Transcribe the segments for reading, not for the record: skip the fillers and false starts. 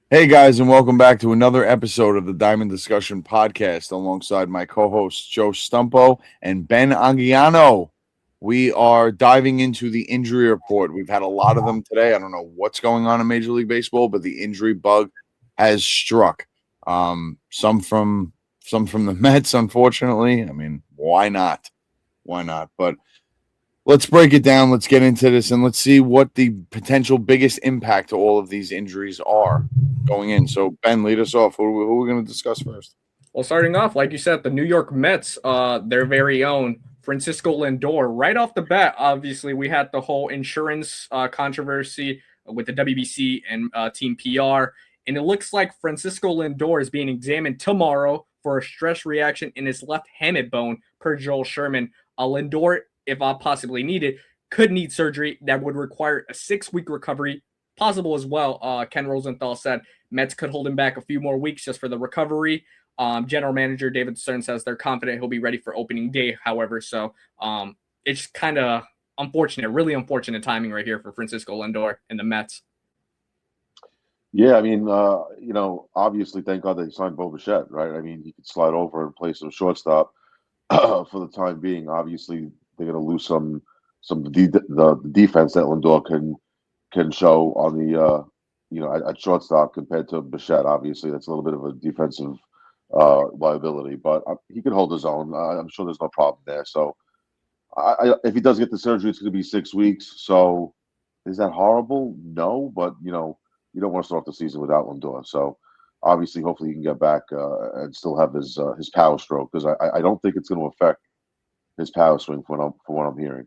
Hey guys, and welcome back to another episode of the Diamond Discussion Podcast alongside my co hosts Joe Stumpo and Ben Angiano. We are diving into the injury report. We've had a lot of them today. I don't know what's going on in Major League Baseball, but the injury bug has struck. Some from the Mets, unfortunately. I mean, why not? Why not? But let's break it down. Let's get into this and let's see what the potential biggest impact to all of these injuries are going in. So, Ben, lead us off. Who are we going to discuss first? Well, starting off, like you said, the New York Mets, their very own Francisco Lindor. Right off the bat, obviously, we had the whole insurance controversy with the WBC and Team PR. And it looks like Francisco Lindor is being examined tomorrow for a stress reaction in his left hamate bone, per Joel Sherman. Lindor, if possibly needed, could need surgery that would require a 6-week recovery, possible as well. Ken Rosenthal said Mets could hold him back a few more weeks just for the recovery. General manager David Stern says they're confident he'll be ready for opening day, however. So it's kind of unfortunate, really unfortunate timing right here for Francisco Lindor and the Mets. Yeah, I mean, obviously, thank God they signed Bo Bichette, right? I mean, he could slide over and play some shortstop for the time being. Obviously, they're going to lose some of the defense that Lindor can show on the at shortstop compared to Bichette. Obviously, that's a little bit of a defensive liability, but he can hold his own. I'm sure there's no problem there. So, if he does get the surgery, it's going to be 6 weeks. So, is that horrible? No, but you don't want to start the season without Lindor. So, obviously, hopefully, he can get back and still have his power stroke because I don't think it's going to affect his power swing from what I'm hearing.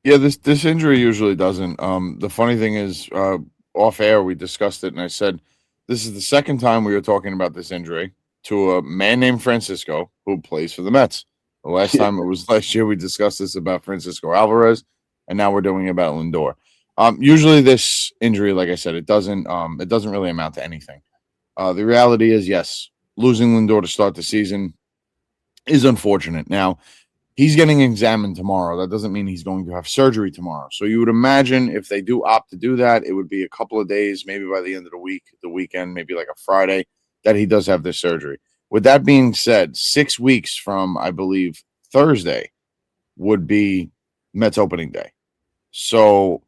Yeah, this injury usually doesn't. The funny thing is, off air we discussed it, and I said this is the second time we were talking about this injury to a man named Francisco who plays for the Mets. The last Yeah, time it was last year we discussed this about Francisco Alvarez, and now we're doing it about Lindor. Usually this injury, like I said, it doesn't really amount to anything. The reality is, yes, losing Lindor to start the season is unfortunate. Now, he's getting examined tomorrow. That doesn't mean he's going to have surgery tomorrow. So you would imagine if they do opt to do that, it would be a couple of days, maybe by the end of the week, the weekend, maybe like a Friday, that he does have this surgery. With that being said, 6 weeks from, I believe, Thursday would be Mets opening day. So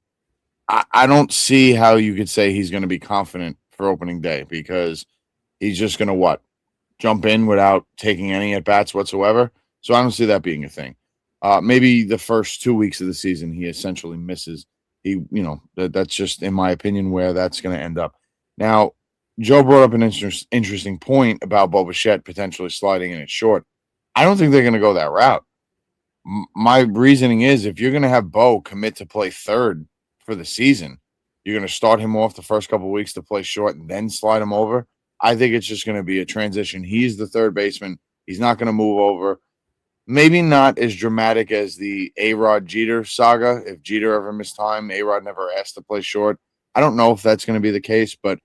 I don't see how you could say he's going to be confident for opening day because he's just going to what? Jump in without taking any at bats whatsoever. So I don't see that being a thing. Maybe the first 2 weeks of the season he essentially misses. That's just in my opinion where that's going to end up. Now, Joe brought up an interesting point about Bo Bichette potentially sliding in it short. I don't think they're going to go that route. My reasoning is if you're going to have Bo commit to play third for the season, you're going to start him off the first couple of weeks to play short and then slide him over. I think it's just going to be a transition. He's the third baseman. He's not going to move over. Maybe not as dramatic as the A-Rod Jeter saga. If Jeter ever missed time, A-Rod never asked to play short. I don't know if that's going to be the case, but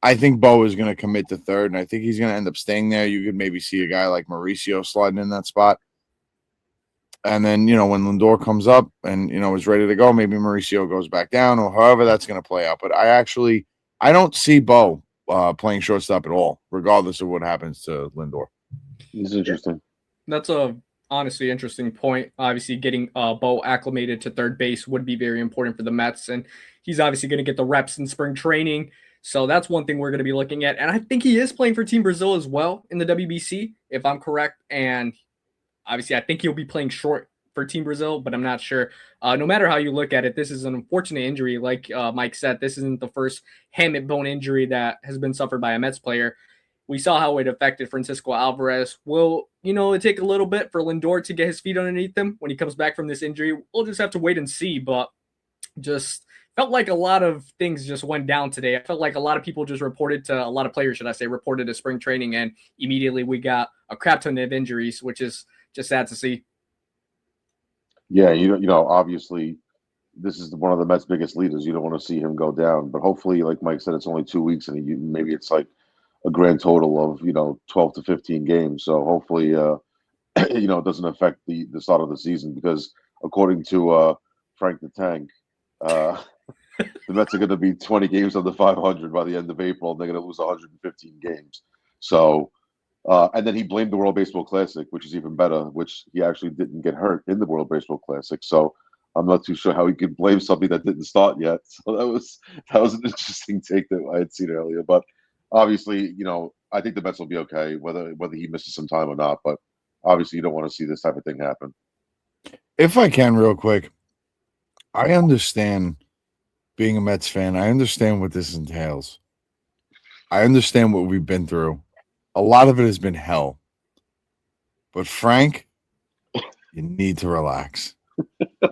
I think Bo is going to commit to third, and I think he's going to end up staying there. You could maybe see a guy like Mauricio sliding in that spot. And then, when Lindor comes up and, is ready to go, maybe Mauricio goes back down or however that's going to play out. But I don't see Bo playing shortstop at all, regardless of what happens to Lindor. it's interesting. That's a honestly interesting point. Obviously, getting Bo acclimated to third base would be very important for the Mets, and he's obviously going to get the reps in spring training. So that's one thing we're going to be looking at. And I think he is playing for Team Brazil as well in the WBC, if I'm correct. And obviously, I think he'll be playing short for Team Brazil, but I'm not sure. No matter how you look at it, this is an unfortunate injury. Like Mike said, this isn't the first hamate bone injury that has been suffered by a Mets player. We saw how it affected Francisco Alvarez. Will, it take a little bit for Lindor to get his feet underneath him when he comes back from this injury? We'll just have to wait and see, but just felt like a lot of things just went down today. I felt like a lot of people just a lot of players, should I say, reported to spring training, and immediately we got a crap ton of injuries, which is just sad to see. Yeah, obviously, this is one of the Mets' biggest leaders. You don't want to see him go down, but hopefully, like Mike said, it's only 2 weeks, and maybe it's like a grand total of 12 to 15 games. So hopefully, it doesn't affect the start of the season because according to Frank the Tank, uh, The Mets are going to be 20 games under 500 by the end of April. And they're going to lose 115 games. So, and then he blamed the World Baseball Classic, which is even better, which he actually didn't get hurt in the World Baseball Classic. So I'm not too sure how he could blame something that didn't start yet. So that was an interesting take that I had seen earlier. But obviously, I think the Mets will be okay, whether he misses some time or not. But obviously, you don't want to see this type of thing happen. If I can, real quick, I understand being a Mets fan. I understand what this entails. I understand what we've been through. A lot of it has been hell. But Frank, you need to relax.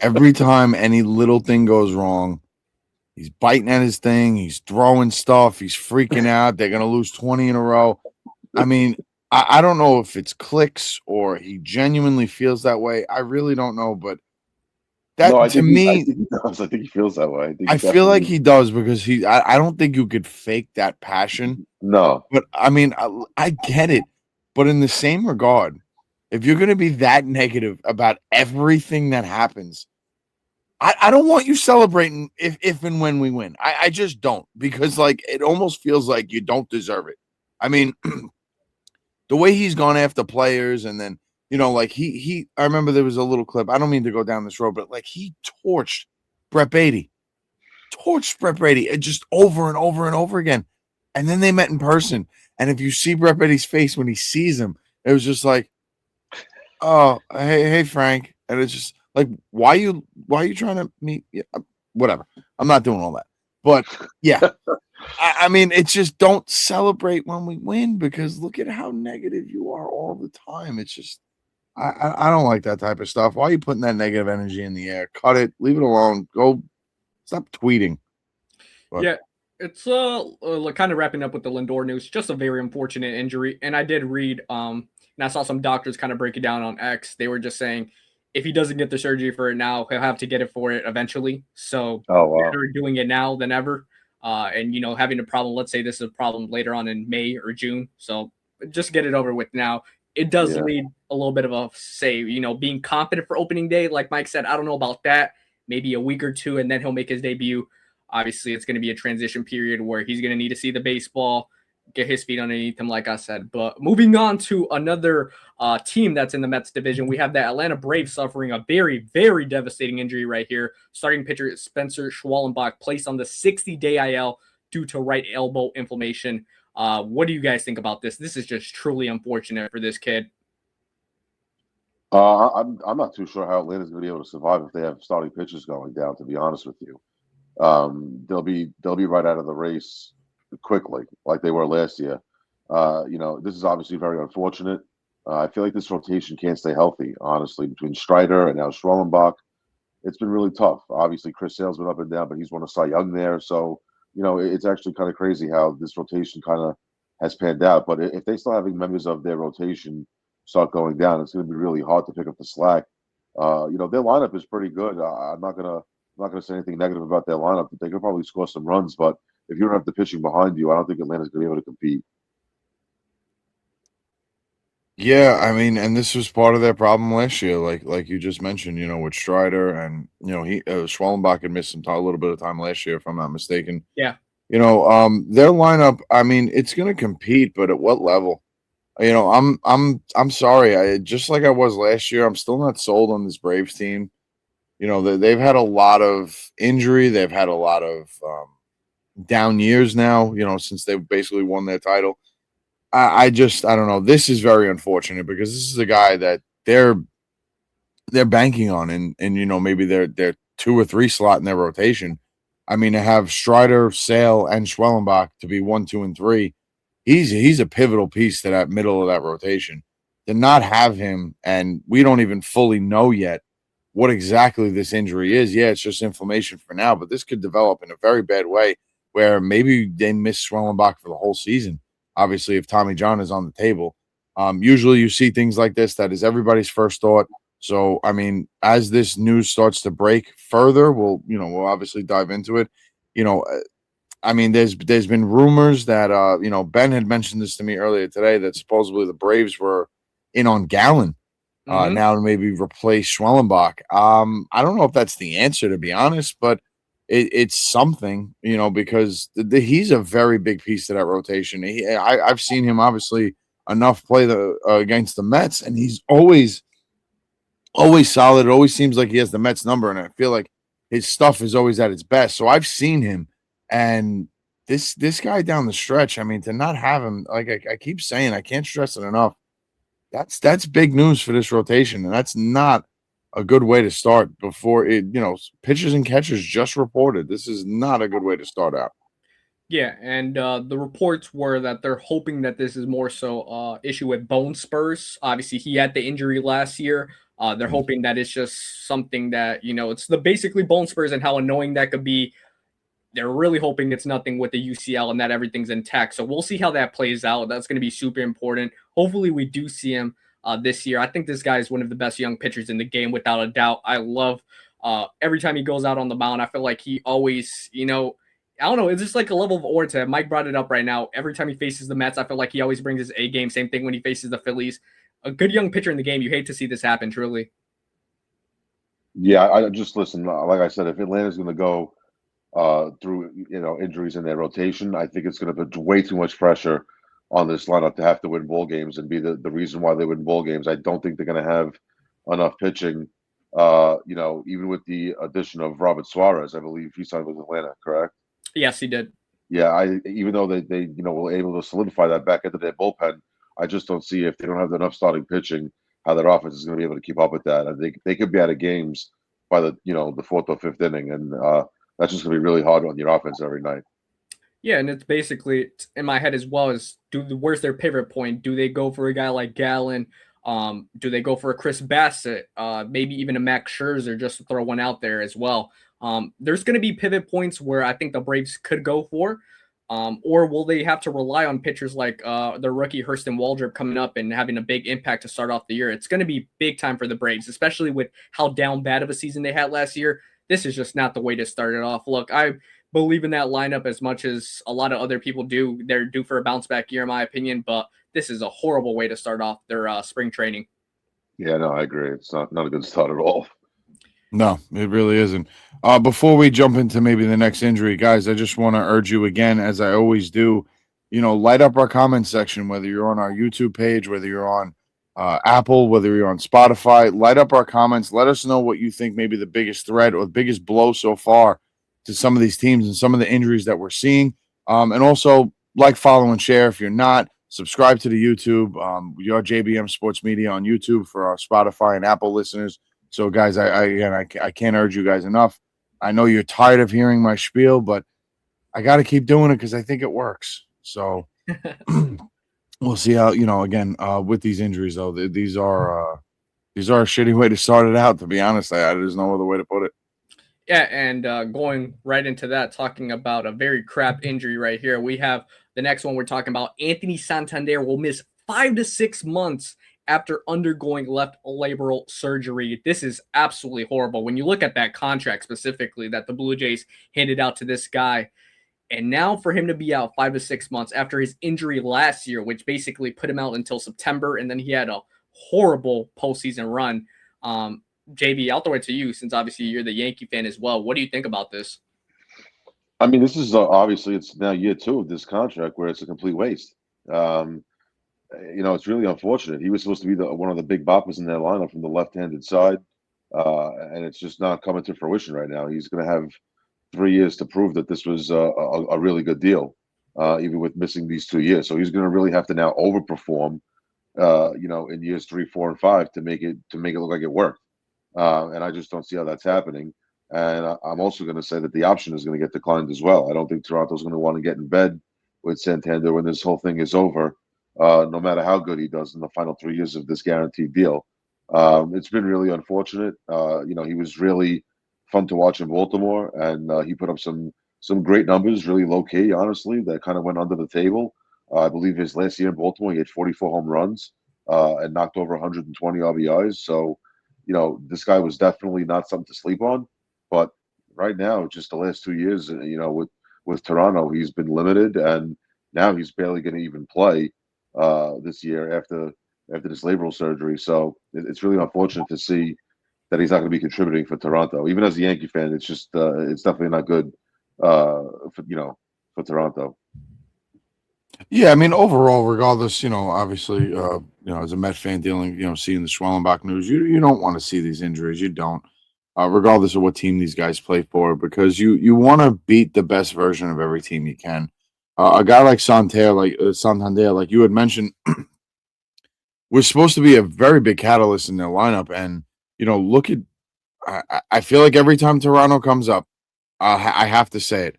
Every time any little thing goes wrong, he's biting at his thing. He's throwing stuff. He's freaking out. They're going to lose 20 in a row. I mean, I don't know if it's clicks or he genuinely feels that way. I really don't know. But that, I to think me, I think he does. I think he feels that way. I feel like he does because I don't think you could fake that passion. No. But I mean, I get it. But in the same regard, if you're going to be that negative about everything that happens, I don't want you celebrating if and when we win. I just don't, because like it almost feels like you don't deserve it. I mean, the way he's gone after players, and then like I remember there was a little clip. I don't mean to go down this road, but like he torched Brett Beatty, just over and over and over again. And then they met in person, and if you see Brett Beatty's face when he sees him, it was just like, oh, hey Frank, and it's just like, why are you trying to meet? Yeah, whatever. I'm not doing all that, but yeah, I mean, it's just don't celebrate when we win, because look at how negative you are all the time. It's just I don't like that type of stuff. Why are you putting that negative energy in the air? Cut it. Leave it alone. Go. Stop tweeting. But. Yeah. It's kind of wrapping up with the Lindor news. Just a very unfortunate injury, and I did read and I saw some doctors kind of break it down on X. They were just saying if he doesn't get the surgery for it now, he'll have to get it for it eventually. So better doing it now than ever. And having a problem. Let's say this is a problem later on in May or June. So just get it over with now. It does lead a little bit of a being confident for opening day. Like Mike said, I don't know about that. Maybe a week or two, and then he'll make his debut. Obviously, it's going to be a transition period where he's going to need to see the baseball, get his feet underneath him, like I said. But moving on to another team that's in the Mets division, we have the Atlanta Braves suffering a very, very devastating injury right here. Starting pitcher Spencer Schwallenbach placed on the 60-day IL due to right elbow inflammation. What do you guys think about this? This is just truly unfortunate for this kid. I'm not too sure how Atlanta's going to be able to survive if they have starting pitchers going down, to be honest with you. They'll be right out of the race quickly, like they were last year. This is obviously very unfortunate. I feel like this rotation can't stay healthy, honestly, between Strider and now Schwallenbach. It's been really tough. Obviously, Chris Sale's been up and down, but he's won a Cy Young there. So, it's actually kind of crazy how this rotation kind of has panned out. But if they still having members of their rotation start going down, it's going to be really hard to pick up the slack. Their lineup is pretty good. I'm not gonna say anything negative about their lineup. They could probably score some runs, but if you don't have the pitching behind you, I don't think Atlanta's gonna be able to compete. Yeah, I mean, and this was part of their problem last year, like you just mentioned, with Strider, and he Schwallenbach had missed a little bit of time last year, if I'm not mistaken. Yeah. Their lineup, I mean, it's gonna compete, but at what level? I'm sorry. I just like I was last year, I'm still not sold on this Braves team. They've had a lot of injury. They've had a lot of down years now, since they've basically won their title. I don't know. This is very unfortunate because this is a guy that they're banking on, and maybe they're 2 or 3 slot in their rotation. I mean, to have Strider, Sale, and Schwellenbach to be 1, 2, and 3, he's a pivotal piece to that middle of that rotation. To not have him, and we don't even fully know yet what exactly this injury is. Yeah, it's just inflammation for now, but this could develop in a very bad way where maybe they miss Schwellenbach for the whole season. Obviously, if Tommy John is on the table, usually you see things like this. That is everybody's first thought. So, I mean, as this news starts to break further, we'll obviously dive into it. I mean, there's been rumors that Ben had mentioned this to me earlier today that supposedly the Braves were in on Gallen. Now to maybe replace Schwellenbach. I don't know if that's the answer, to be honest, but it's something, because he's a very big piece to that rotation. I've seen him obviously enough play against the Mets, and he's always solid. It always seems like he has the Mets number, and I feel like his stuff is always at its best. So I've seen him, and this guy down the stretch. I mean, to not have him, like I keep saying, I can't stress it enough. That's big news for this rotation, and that's not a good way to start before it. Pitchers and catchers just reported this is not a good way to start out. Yeah, and the reports were that they're hoping that this is more so issue with bone spurs. Obviously, he had the injury last year. They're hoping that it's just something that it's the basically bone spurs and how annoying that could be. They're really hoping it's nothing with the UCL and that everything's intact. So we'll see how that plays out. That's going to be super important. Hopefully, we do see him this year. I think this guy is one of the best young pitchers in the game, without a doubt. I love every time he goes out on the mound. I feel like he always, I don't know. It's just like a level of aura to him. Mike brought it up right now. Every time he faces the Mets, I feel like he always brings his A game. Same thing when he faces the Phillies. A good young pitcher in the game. You hate to see this happen, truly. Yeah, I just listen. Like I said, if Atlanta's going to go through injuries in their rotation, I think it's going to put way too much pressure on this lineup to have to win ball games and be the reason why they win ball games. I don't think they're going to have enough pitching. Even with the addition of Robert Suarez, I believe he signed with Atlanta, correct? Yes, he did. Yeah, even though they were able to solidify that back into their bullpen, I just don't see if they don't have enough starting pitching how their offense is going to be able to keep up with that. I think they could be out of games by the fourth or fifth inning, and that's just going to be really hard on your offense every night. Yeah, and it's basically in my head as well as where's their pivot point? Do they go for a guy like Gallen? Do they go for a Chris Bassett? Maybe even a Max Scherzer just to throw one out there as well. There's going to be pivot points where I think the Braves could go for. Or will they have to rely on pitchers like their rookie Hurston Waldrop coming up and having a big impact to start off the year? It's going to be big time for the Braves, especially with how down bad of a season they had last year. This is just not the way to start it off. Look, I believe in that lineup as much as a lot of other people do. They're due for a bounce back year, in my opinion, but this is a horrible way to start off their spring training. Yeah, no, I agree. It's not a good start at all. No, it really isn't. Before we jump into maybe the next injury, guys, I just want to urge you again, as I always do, light up our comment section, whether you're on our YouTube page, whether you're on Apple, whether you're on Spotify, light up our comments. Let us know what you think maybe the biggest threat or the biggest blow so far to some of these teams and some of the injuries that we're seeing. And also like, follow, and share. If you're not, subscribe to the YouTube. Your JBM Sports Media on YouTube for our Spotify and Apple listeners. So, guys, I can't urge you guys enough. I know you're tired of hearing my spiel, but I got to keep doing it because I think it works. So we'll see how, again, with these injuries, though, these are a shitty way to start it out, to be honest. There's no other way to put it. Yeah, and going right into that, talking about a very crap injury right here, we have the next one we're talking about. Anthony Santander will miss 5 to 6 months after undergoing left labral surgery. This is absolutely horrible. When you look at that contract specifically that the Blue Jays handed out to this guy, and now for him to be out 5 to 6 months after his injury last year, which basically put him out until September, and then he had a horrible postseason run. JV, I'll throw it to you since obviously you're the Yankee fan as well. What do you think about this? I mean, this is obviously it's now year 2 of this contract where it's a complete waste. It's really unfortunate. He was supposed to be one of the big boppers in that lineup from the left-handed side, and it's just not coming to fruition right now. He's going to have 3 years to prove that this was a really good deal, even with missing these 2 years. So he's going to really have to now overperform, in years 3, 4, and 5 to make it look like it worked. And I just don't see how that's happening. And I'm also going to say that the option is going to get declined as well. I don't think Toronto's going to want to get in bed with Santander when this whole thing is over, no matter how good he does in the final 3 years of this guaranteed deal. It's been really unfortunate. He was really fun to watch in Baltimore, and he put up some great numbers, really low key, honestly, that kind of went under the table. I believe his last year in Baltimore, he had 44 home runs and knocked over 120 RBIs. So, this guy was definitely not something to sleep on. But right now, just the last 2 years, with Toronto, he's been limited, and now he's barely going to even play this year after this labral surgery. So it's really unfortunate to see that he's not going to be contributing for Toronto. Even as a Yankee fan, it's just it's definitely not good for Toronto. Yeah, I mean, overall, regardless, obviously, as a Met fan dealing, seeing the Schwellenbach news, you don't want to see these injuries. You don't, regardless of what team these guys play for, because you want to beat the best version of every team you can. A guy like Santander, like you had mentioned, was supposed to be a very big catalyst in their lineup, and look at. I feel like every time Toronto comes up, I have to say it.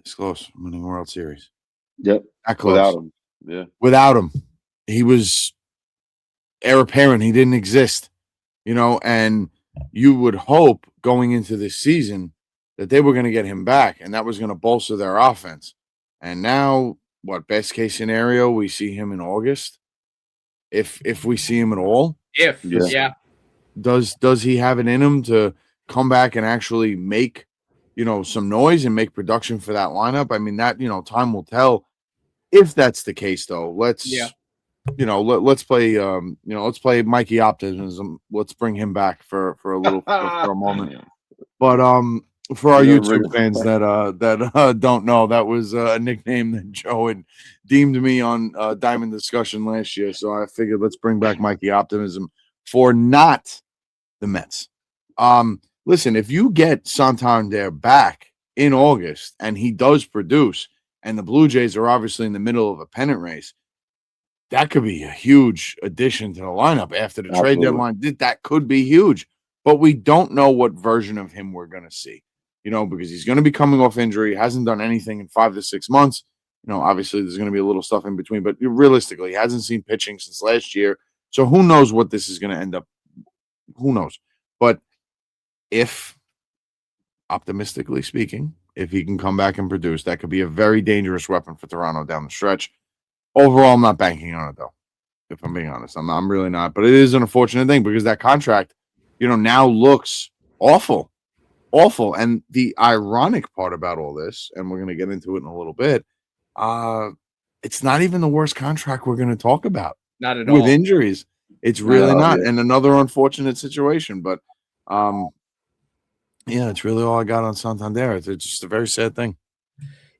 It's close. Winning World Series. Yep. That close. Without him. Yeah. Without him, he was heir apparent. He didn't exist, and you would hope going into this season that they were going to get him back and that was going to bolster their offense. And now, what, best case scenario, we see him in August. If we see him at all. Yeah. Does he have it in him to come back and actually make, some noise and make production for that lineup? I mean, that, time will tell. If that's the case, though, let's play let's play Mikey Optimism. Let's bring him back for a little for a moment. But for our YouTube fans that don't know, that was a nickname that Joe had deemed me on Diamond Discussion last year. So I figured let's bring back Mikey Optimism for not the Mets. Listen, if you get Santander back in August and he does produce, and the Blue Jays are obviously in the middle of a pennant race, that could be a huge addition to the lineup after the trade deadline. That could be huge, but we don't know what version of him we're going to see, because he's going to be coming off injury, hasn't done anything in 5 to 6 months. Obviously there's going to be a little stuff in between, but realistically, he hasn't seen pitching since last year. So who knows what this is going to end up? Who knows? But if, optimistically speaking, if he can come back and produce, that could be a very dangerous weapon for Toronto down the stretch. Overall, I'm not banking on it, though, if I'm being honest. I'm really not. But it is an unfortunate thing because that contract, now looks awful. Awful. And the ironic part about all this, and we're going to get into it in a little bit, it's not even the worst contract we're going to talk about. Not at all. With injuries. It's really not. Yeah. And another unfortunate situation. But, yeah, it's really all I got on Santander. It's just a very sad thing.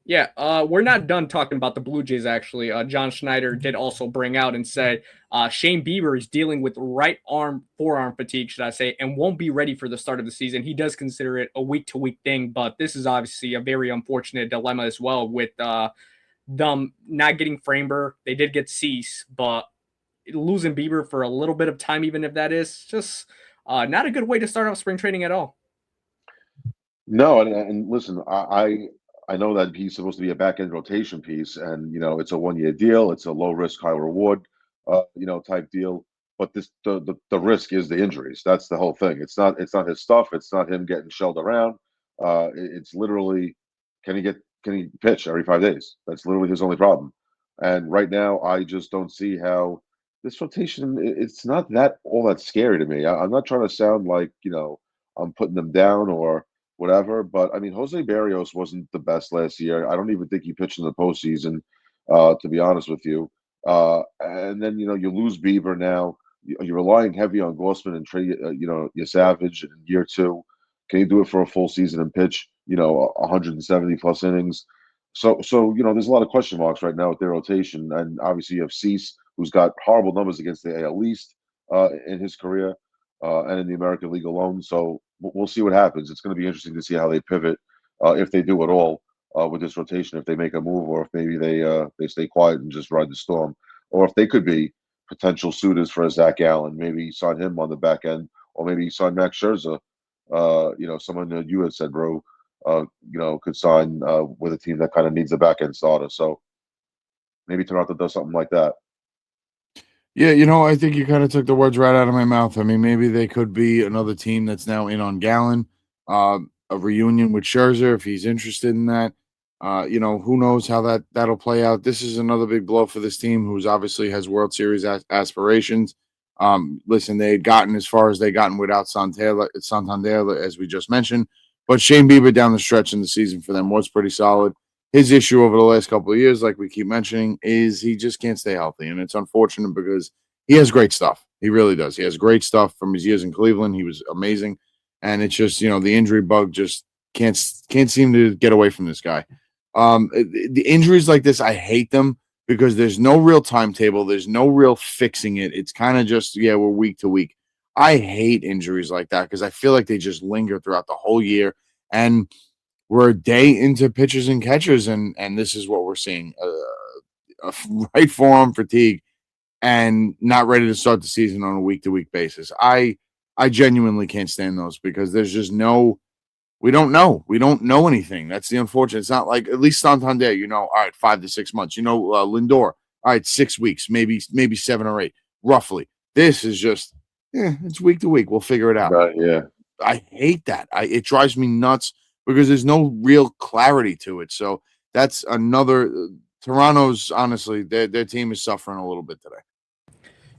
Yeah, we're not done talking about the Blue Jays, actually. John Schneider did also bring out and said Shane Bieber is dealing with forearm fatigue, should I say, and won't be ready for the start of the season. He does consider it a week-to-week thing, but this is obviously a very unfortunate dilemma as well with them not getting Framber. They did get Cease, but losing Bieber for a little bit of time, even if that is, just not a good way to start off spring training at all. No, and listen, I know that he's supposed to be a back-end rotation piece, and it's a 1-year deal. It's a low risk, high reward, type deal. But the risk is the injuries. That's the whole thing. It's not his stuff. It's not him getting shelled around. It's literally can he pitch every 5 days? That's literally his only problem. And right now, I just don't see how this rotation. It's not all that scary to me. I'm not trying to sound like I'm putting them down or whatever. But I mean, Jose Barrios wasn't the best last year. I don't even think he pitched in the postseason, to be honest with you. And then you lose Bieber now. You're relying heavy on Gossman and Trey, your Savage in year 2. Can you do it for a full season and pitch 170 plus innings? So there's a lot of question marks right now with their rotation, and obviously you have Cease, who's got horrible numbers against the AL East in his career and in the American League alone. So we'll see what happens. It's going to be interesting to see how they pivot, if they do at all, with this rotation. If they make a move, or if maybe they stay quiet and just ride the storm, or if they could be potential suitors for a Zach Allen. Maybe sign him on the back end, or maybe sign Max Scherzer. Someone that you had said, bro, could sign with a team that kind of needs a back end starter. So maybe Toronto does something like that. Yeah, I think you kind of took the words right out of my mouth. I mean, maybe they could be another team that's now in on Gallen, a reunion with Scherzer if he's interested in that. Who knows how that'll play out. This is another big blow for this team, who's obviously has World Series aspirations. Listen, they had gotten as far as they gotten without Santander, as we just mentioned. But Shane Bieber down the stretch in the season for them was pretty solid. His issue over the last couple of years, like we keep mentioning, is he just can't stay healthy. And it's unfortunate because he has great stuff. He really does. He has great stuff from his years in Cleveland. He was amazing, and it's just the injury bug just can't seem to get away from this guy. The injuries like this, I hate them because there's no real timetable. There's no real fixing it. It's kind of just we're week to week. I hate injuries like that because I feel like they just linger throughout the whole year, and we're a day into pitchers and catchers, and this is what we're seeing: a right forearm fatigue and not ready to start the season on a week to week basis. I genuinely can't stand those because there's just no we don't know. We don't know anything. That's the unfortunate. It's not like at least Santander, all right, 5 to 6 months. Lindor, all right, 6 weeks, maybe 7 or 8, roughly. This is just, it's week to week. We'll figure it out. Right, yeah. I hate that. It drives me nuts because there's no real clarity to it. So that's another. Toronto's honestly, their team is suffering a little bit today.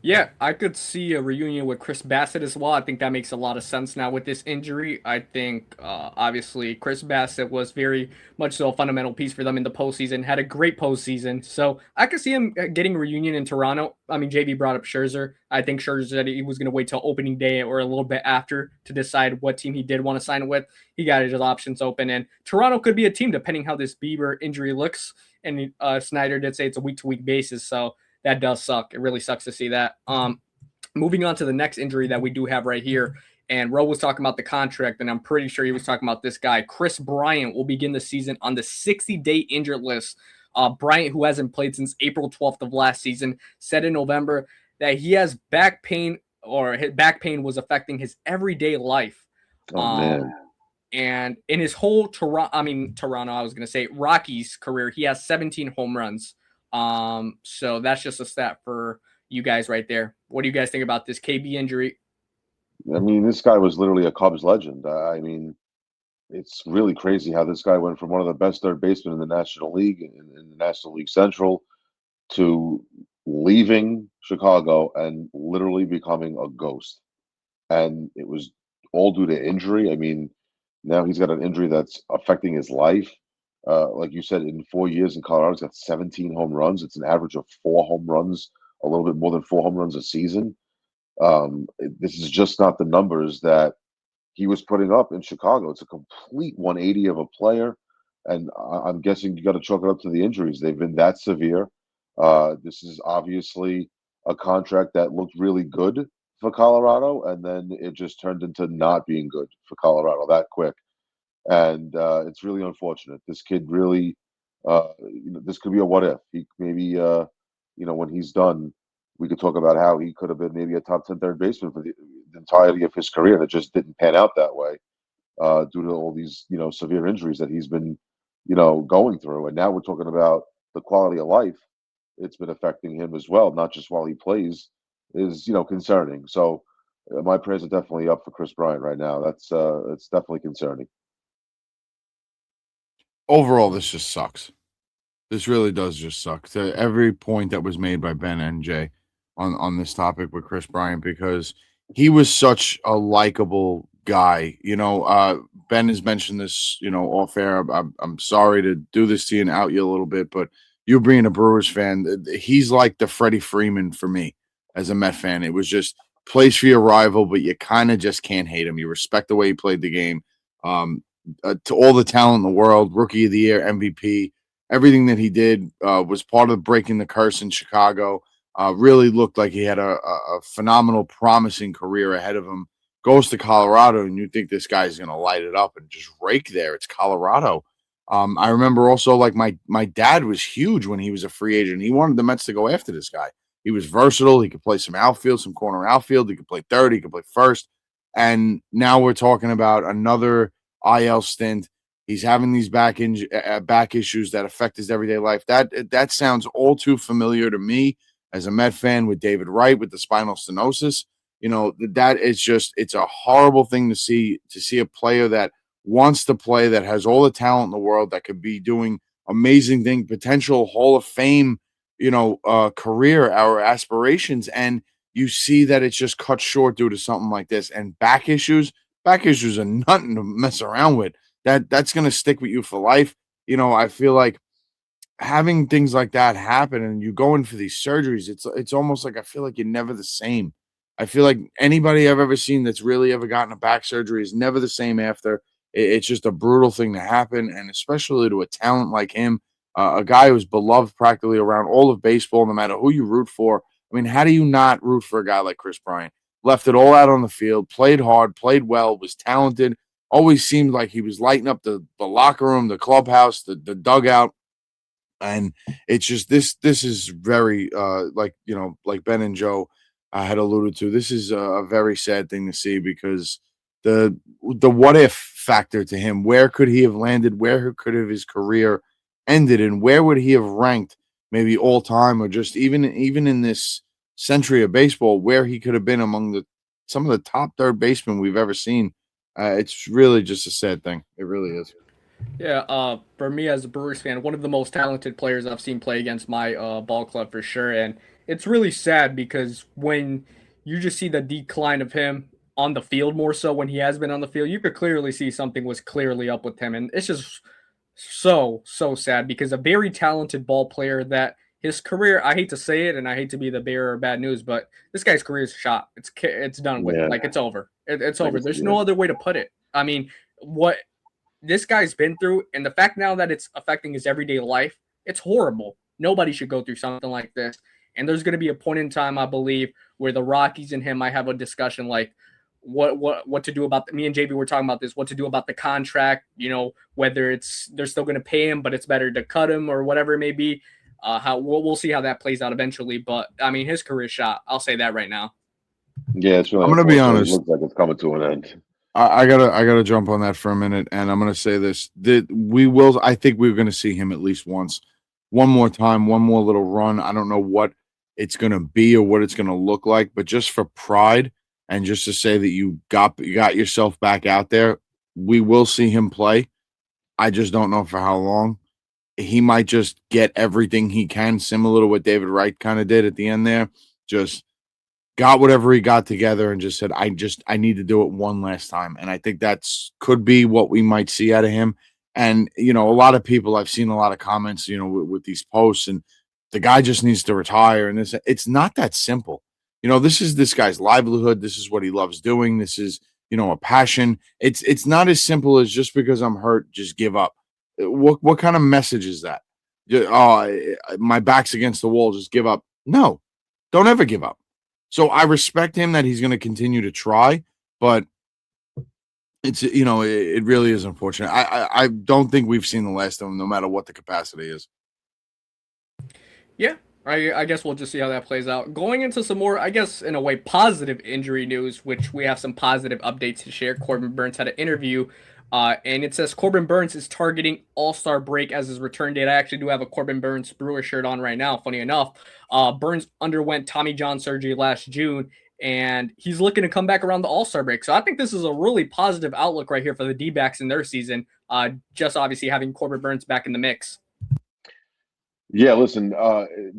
Yeah, I could see a reunion with Chris Bassett as well. I think that makes a lot of sense now with this injury. I think, obviously, Chris Bassett was very much so a fundamental piece for them in the postseason, had a great postseason. So I could see him getting a reunion in Toronto. I mean, JV brought up Scherzer. I think Scherzer said he was going to wait till opening day or a little bit after to decide what team he did want to sign with. He got his options open, and Toronto could be a team depending how this Bieber injury looks. And Snyder did say it's a week-to-week basis, so that does suck. It really sucks to see that. Moving on to the next injury that we do have right here, and Ro was talking about the contract, and I'm pretty sure he was talking about this guy. Chris Bryant will begin the season on the 60-day injured list. Bryant, who hasn't played since April 12th of last season, said in November that he has back pain, or his back pain was affecting his everyday life. Oh, man. And in his whole Rockies career, he has 17 home runs. So that's just a stat for you guys right there. What do you guys think about this KB injury? I mean, this guy was literally a Cubs legend. I mean, it's really crazy how this guy went from one of the best third basemen in the National League, in the National League Central, to leaving Chicago and literally becoming a ghost. And it was all due to injury. I mean, now he's got an injury that's affecting his life. Like you said, in 4 years in Colorado, he's got 17 home runs. It's an average of 4 home runs, a little bit more than 4 home runs a season. This is just not the numbers that he was putting up in Chicago. It's a complete 180 of a player. And I'm guessing you got to chalk it up to the injuries. They've been that severe. This is obviously a contract that looked really good for Colorado, and then it just turned into not being good for Colorado that quick. And it's really unfortunate. This kid really, this could be a what if. He maybe, when he's done, we could talk about how he could have been maybe a top 10 third baseman for the entirety of his career. And it just didn't pan out that way due to all these, severe injuries that he's been, going through. And now we're talking about the quality of life. It's been affecting him as well, not just while he plays, is, concerning. So my prayers are definitely up for Chris Bryant right now. It's definitely concerning. Overall, this just sucks. This really does just suck. To every point that was made by Ben and Jay on this topic with Chris Bryant, because he was such a likable guy. Ben has mentioned this, off air. I'm sorry to do this to you and out you a little bit, but you being a Brewers fan, he's like the Freddie Freeman for me as a Met fan. It was just plays for your rival, but you kind of just can't hate him. You respect the way he played the game. To all the talent in the world, Rookie of the Year, MVP, everything that he did was part of breaking the curse in Chicago. Really looked like he had a phenomenal, promising career ahead of him. Goes to Colorado, and you think this guy's going to light it up and just rake there. It's Colorado. I remember also, like, my dad was huge when he was a free agent. He wanted the Mets to go after this guy. He was versatile. He could play some outfield, some corner outfield. He could play third. He could play first. And now we're talking about another IL stint. He's having these back issues that affect his everyday life. That sounds all too familiar to me as a Met fan with David Wright with the spinal stenosis. That is just, it's a horrible thing to see a player that wants to play, that has all the talent in the world, that could be doing amazing things, potential Hall of Fame, career, our aspirations. And you see that it's just cut short due to something like this. And back issues are nothing to mess around with. That's going to stick with you for life. I feel like having things like that happen and you go in for these surgeries, it's almost like I feel like you're never the same. I feel like anybody I've ever seen that's really ever gotten a back surgery is never the same after. It's just a brutal thing to happen, and especially to a talent like him, a guy who's beloved practically around all of baseball, no matter who you root for. I mean, how do you not root for a guy like Chris Bryant? Left it all out on the field, played hard, played well, was talented, always seemed like he was lighting up the locker room, the clubhouse, the dugout. And it's just this is very like like Ben and Joe had alluded to. This is a very sad thing to see because the what if factor to him. Where could he have landed? Where could have his career ended? And where would he have ranked? Maybe all time, or just even in this century of baseball, where he could have been among some of the top third basemen we've ever seen. It's really just a sad thing. It really is. Yeah, for me as a Brewers fan, one of the most talented players I've seen play against my ball club for sure, and it's really sad because when you just see the decline of him on the field more so when he has been on the field, you could clearly see something was clearly up with him, and it's just so sad because a very talented ball player that his career, I hate to say it and I hate to be the bearer of bad news, but this guy's career is shot. It's done with. Yeah, Like it's over. It's I over. guess, There's yeah. no other way to put it. I mean, what this guy's been through and the fact now that it's affecting his everyday life, it's horrible. Nobody should go through something like this. And there's going to be a point in time, I believe, where the Rockies and him might have a discussion like what to do about me and JB were talking about this, what to do about the contract, whether it's they're still going to pay him, but it's better to cut him or whatever it may be. How we'll see how that plays out eventually. But I mean, his career shot. I'll say that right now. Yeah, it's really I'm gonna be unfortunate. It honest. looks like it's coming to an end. I gotta jump on that for a minute, and I'm gonna say this: that we will. I think we're gonna see him at least once, one more time, one more little run. I don't know what it's gonna be or what it's gonna look like, but just for pride and just to say that you got yourself back out there, we will see him play. I just don't know for how long. He might just get everything he can, similar to what David Wright kind of did at the end there. Just got whatever he got together and just said, I need to do it one last time. And I think that's could be what we might see out of him. And, a lot of people, I've seen a lot of comments, with these posts, and the guy just needs to retire. And it's not that simple. This is this guy's livelihood. This is what he loves doing. This is, a passion. It's not as simple as just because I'm hurt, just give up. What kind of message is that? My back's against the wall, just give up. No, don't ever give up. So I respect him that he's going to continue to try, but it really is unfortunate. I don't think we've seen the last of him, no matter what the capacity is. Yeah, I guess we'll just see how that plays out. Going into some more, I guess, in a way, positive injury news, which we have some positive updates to share. Corbin Burns had an interview, and it says Corbin Burns is targeting All-Star break as his return date. I actually do have a Corbin Burns Brewer shirt on right now, funny enough. Burns underwent Tommy John surgery last June, and he's looking to come back around the All-Star break. So I think this is a really positive outlook right here for the D-backs in their season, just obviously having Corbin Burns back in the mix. Yeah, listen,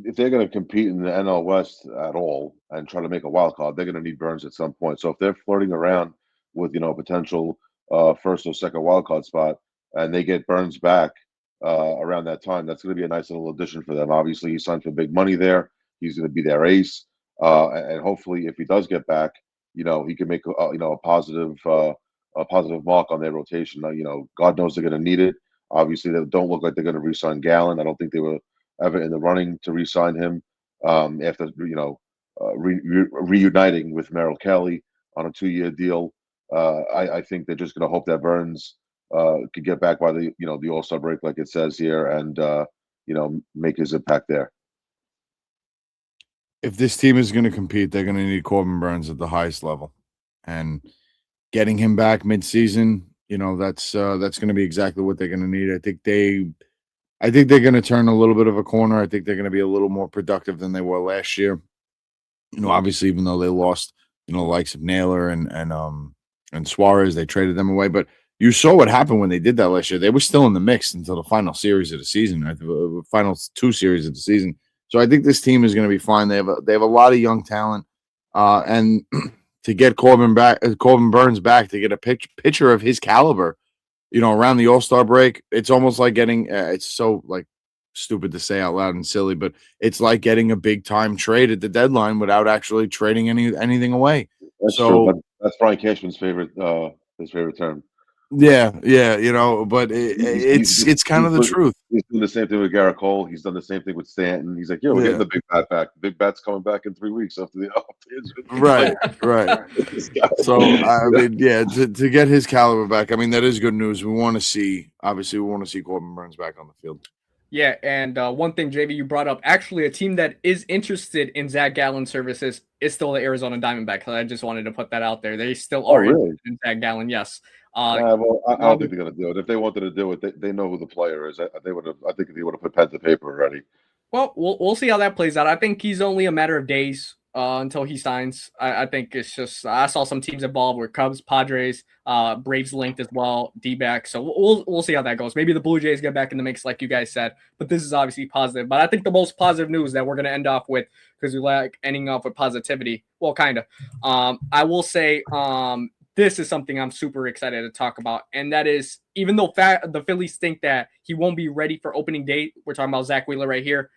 if they're going to compete in the NL West at all and try to make a wild card, they're going to need Burns at some point. So if they're flirting around with potential first or second wild card spot, and they get Burns back around that time, that's going to be a nice little addition for them. Obviously, he signed for big money there. He's going to be their ace, and hopefully, if he does get back, he can make a positive mark on their rotation. God knows they're going to need it. Obviously, they don't look like they're going to re-sign Gallen. I don't think they were ever in the running to re-sign him after reuniting with Merrill Kelly on a 2-year deal. I think they're just going to hope that Burns could get back by the All-Star break, like it says here, and make his impact there. If this team is going to compete, they're going to need Corbin Burns at the highest level, and getting him back midseason, that's going to be exactly what they're going to need. I think they're going to turn a little bit of a corner. I think they're going to be a little more productive than they were last year. Obviously, even though they lost, the likes of Naylor and Suarez, they traded them away. But you saw what happened when they did that last year. They were still in the mix until the final series of the season, right? The final 2 series of the season. So I think this team is going to be fine. They have a lot of young talent, and to get Corbin Burns back, to get a pitcher of his caliber, around the All-Star break, it's almost like getting it's so like stupid to say out loud and silly, but it's like getting a big time trade at the deadline without actually trading anything away. That's true. So That's Brian Cashman's favorite term. yeah, but it's kind of the truth. He's doing the same thing with Garrett Cole. He's done the same thing with Stanton. He's like, we're getting Yeah. the big bat back. The big bat's coming back in 3 weeks after the Right. So I mean, yeah, to get his caliber back, I mean, that is good news. Obviously, we want to see Corbin Burns back on the field. Yeah, and one thing, JV, you brought up, actually a team that is interested in Zach Gallen's services is still the Arizona Diamondbacks. I just wanted to put that out there. They still are interested in Zach Gallen, yes. Well, I don't think they're going to do it. If they wanted to do it, they know who the player is. I think they would have put pen to paper already. Well, we'll see how that plays out. I think he's only a matter of days until he signs. I think it's just I saw some teams involved with Cubs, Padres, Braves linked as well, D-back. So we'll see how that goes. Maybe the Blue Jays get back in the mix, like you guys said. But this is obviously positive. But I think the most positive news that we're going to end off with, because we like ending off with positivity. Well, kind of. I will say this is something I'm super excited to talk about, and that is even though the Phillies think that he won't be ready for opening day, we're talking about Zach Wheeler right here.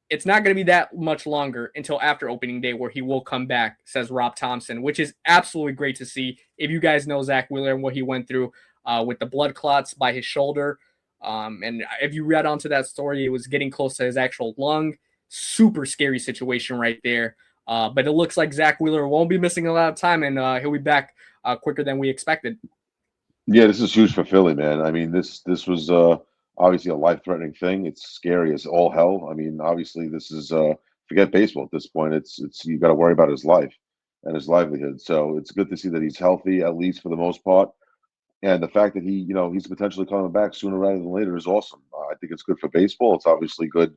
It's not going to be that much longer until after opening day where he will come back, says Rob Thompson, which is absolutely great to see. If you guys know Zach Wheeler and what he went through with the blood clots by his shoulder, and if you read onto that story, it was getting close to his actual lung. Super scary situation right there. But it looks like Zach Wheeler won't be missing a lot of time, and he'll be back quicker than we expected. Yeah, this is huge for Philly, man. I mean, this was obviously a life-threatening thing. It's scary as all hell. I mean, obviously, this is forget baseball at this point. It's you got to worry about his life and his livelihood. So it's good to see that he's healthy, at least for the most part. And the fact that he's potentially coming back sooner rather than later is awesome. I think it's good for baseball. It's obviously good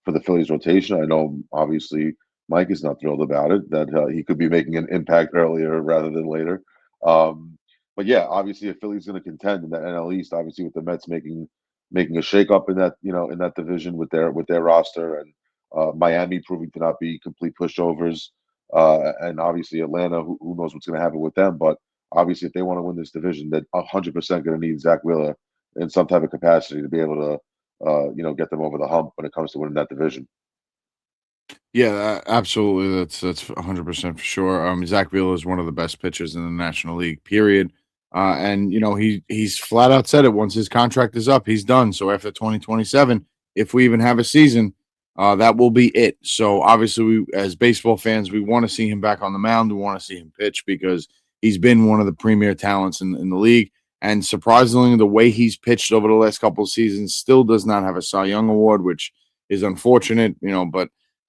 for the Phillies rotation. I know, obviously, Mike is not thrilled about it, that he could be making an impact earlier rather than later. But yeah, obviously, if Philly's going to contend in that NL East, obviously with the Mets making a shakeup in that division with their roster, and Miami proving to not be complete pushovers, and obviously Atlanta, who knows what's going to happen with them. But obviously, if they want to win this division, they're 100% going to need Zach Wheeler in some type of capacity to be able to get them over the hump when it comes to winning that division. Yeah, absolutely. That's 100% for sure. Zach Wheeler is one of the best pitchers in the National League, period. And he's flat out said it. Once his contract is up, he's done. So after 2027, if we even have a season, that will be it. So obviously, we as baseball fans, we want to see him back on the mound. We want to see him pitch because he's been one of the premier talents in the league. And surprisingly, the way he's pitched over the last couple of seasons still does not have a Cy Young award, which is unfortunate. But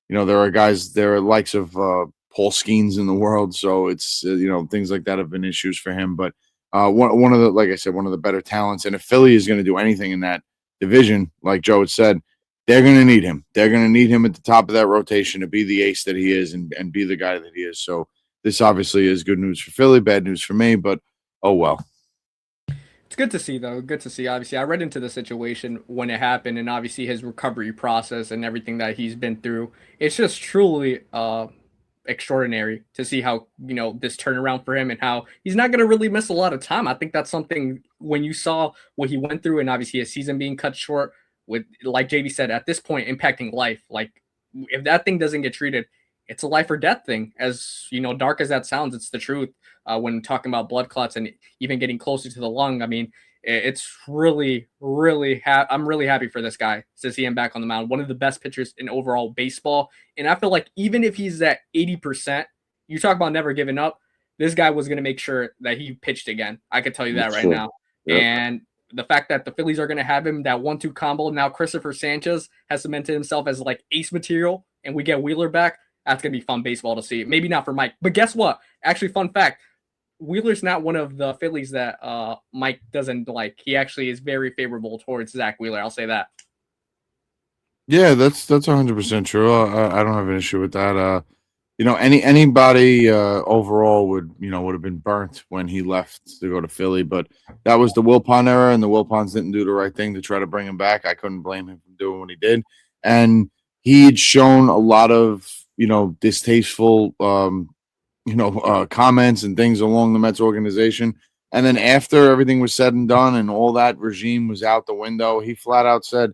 there are likes of Paul Skeens in the world, so it's things like that have been issues for him. But one of the, like I said, one of the better talents. And if Philly is going to do anything in that division, like Joe had said, they're going to need him. They're going to need him at the top of that rotation to be the ace that he is and be the guy that he is. So this obviously is good news for Philly, bad news for me, but oh well. It's good to see, though. Good to see. Obviously, I read into the situation when it happened, and obviously his recovery process and everything that he's been through. It's just truly extraordinary to see how this turnaround for him and how he's not going to really miss a lot of time. I think that's something when you saw what he went through, and obviously his season being cut short with, like JB said, at this point impacting life. Like if that thing doesn't get treated, it's a life or death thing. As dark as that sounds, it's the truth. When talking about blood clots and even getting closer to the lung, I mean, it's really, really. I'm really happy for this guy to see him back on the mound. One of the best pitchers in overall baseball, and I feel like even if he's at 80%, you talk about never giving up. This guy was going to make sure that he pitched again. I could tell you that right now. Yep. And the fact that the Phillies are going to have him, that 1-2 combo. Now Christopher Sanchez has cemented himself as like ace material, and we get Wheeler back. That's going to be fun baseball to see. Maybe not for Mike, but guess what? Actually, fun fact. Wheeler's not one of the Phillies that Mike doesn't like. He actually is very favorable towards Zach Wheeler. I'll say that. Yeah, that's 100% true. I don't have an issue with that. Anybody overall would have been burnt when he left to go to Philly, but that was the Wilpon era, and the Wilpons didn't do the right thing to try to bring him back. I couldn't blame him for doing what he did, and he'd shown a lot of distasteful comments and things along the Mets organization. And then after everything was said and done and all that regime was out the window, he flat out said,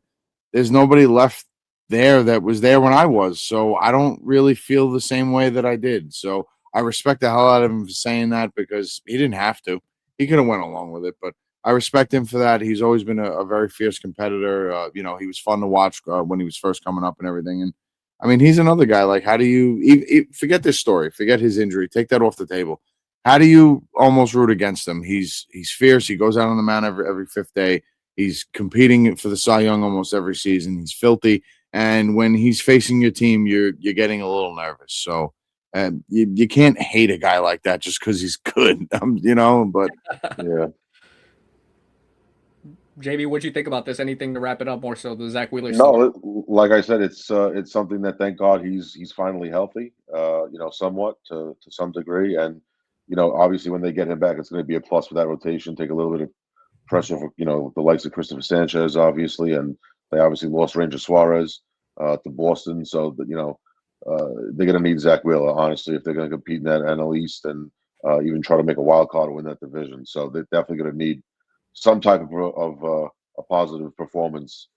there's nobody left there that was there when I was. So I don't really feel the same way that I did. So I respect the hell out of him for saying that because he didn't have to. He could have went along with it, but I respect him for that. He's always been a very fierce competitor. He was fun to watch when he was first coming up and everything. And I mean, he's another guy. Like, how do you forget this story? Forget his injury. Take that off the table. How do you almost root against him? He's fierce. He goes out on the mound every fifth day. He's competing for the Cy Young almost every season. He's filthy, and when he's facing your team, you're getting a little nervous. So you can't hate a guy like that just because he's good, But Yeah. JB, what'd you think about this? Anything to wrap it up more so the Zach Wheeler story? No, like I said, it's something that thank God he's finally healthy. Somewhat to some degree, and obviously when they get him back, it's going to be a plus for that rotation. Take a little bit of pressure for the likes of Christopher Sanchez, obviously, and they obviously lost Ranger Suarez to Boston, so that they're going to need Zach Wheeler honestly if they're going to compete in that NL East and even try to make a wild card or win that division. So they're definitely going to need some type of a positive performance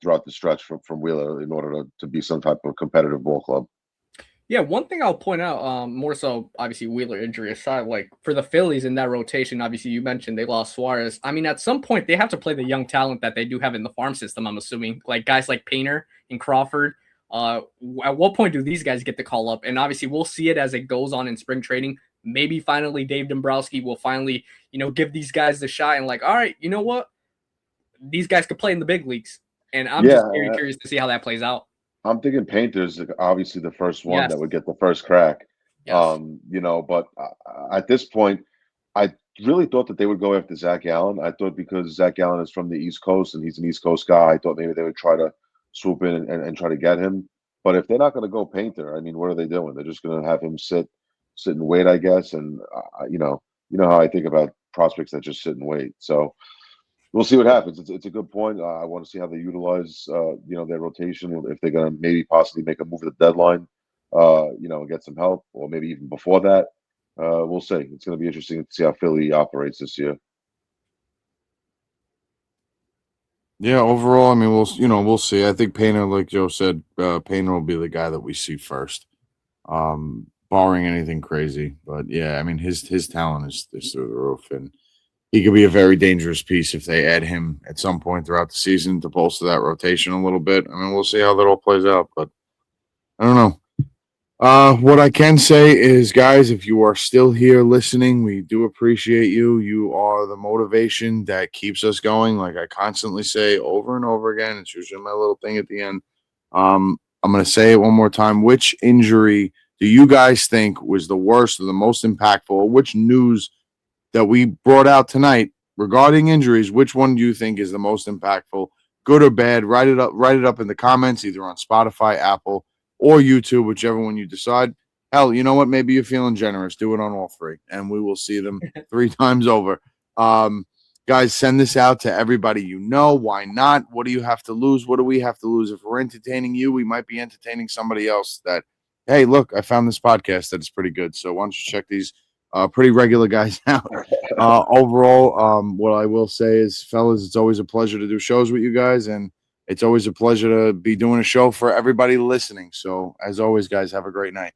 throughout the stretch from Wheeler in order to be some type of competitive ball club. Yeah, one thing I'll point out, more so, obviously, Wheeler injury aside, like for the Phillies in that rotation, obviously, you mentioned they lost Suarez. I mean, at some point, they have to play the young talent that they do have in the farm system, I'm assuming, like guys like Painter and Crawford. At what point do these guys get the call up? And obviously, we'll see it as it goes on in spring training. Maybe finally Dave Dombrowski will finally, give these guys the shot and like, all right, you know what? These guys could play in the big leagues. And I'm just very curious to see how that plays out. I'm thinking Painter's obviously the first one Yes. that would get the first crack. Yes. But at this point, I really thought that they would go after Zach Allen. I thought because Zach Allen is from the East Coast and he's an East Coast guy, I thought maybe they would try to swoop in and try to get him. But if they're not going to go Painter, I mean, what are they doing? They're just going to have him sit and wait, I guess. And how I think about prospects that just sit and wait. So we'll see what happens. It's a good point. I want to see how they utilize their rotation. If they're going to maybe possibly make a move at the deadline, get some help, or maybe even before that. We'll see. It's going to be interesting to see how Philly operates this year. Yeah, overall, I mean, we'll see. I think Painter, like Joe said, Painter will be the guy that we see first, barring anything crazy. But yeah, I mean, his talent is through the roof, and he could be a very dangerous piece if they add him at some point throughout the season to bolster that rotation a little bit. I mean, we'll see how that all plays out, but I don't know. What I can say is, guys, if you are still here listening, we do appreciate you. You are the motivation that keeps us going. Like I constantly say over and over again, it's usually my little thing at the end. I'm going to say it one more time. Which injury do you guys think was the worst or the most impactful? Which news that we brought out tonight regarding injuries, which one do you think is the most impactful, good or bad? Write it up in the comments, either on Spotify, Apple, or YouTube, whichever one you decide. Hell, you know what? Maybe you're feeling generous. Do it on all three, and we will see them 3 times over. Guys, send this out to everybody you know. Why not? What do you have to lose? What do we have to lose? If we're entertaining you, we might be entertaining somebody else that, hey, look, I found this podcast that is pretty good. So why don't you check these pretty regular guys out. Overall, what I will say is, fellas, it's always a pleasure to do shows with you guys, and it's always a pleasure to be doing a show for everybody listening. So, as always, guys, have a great night.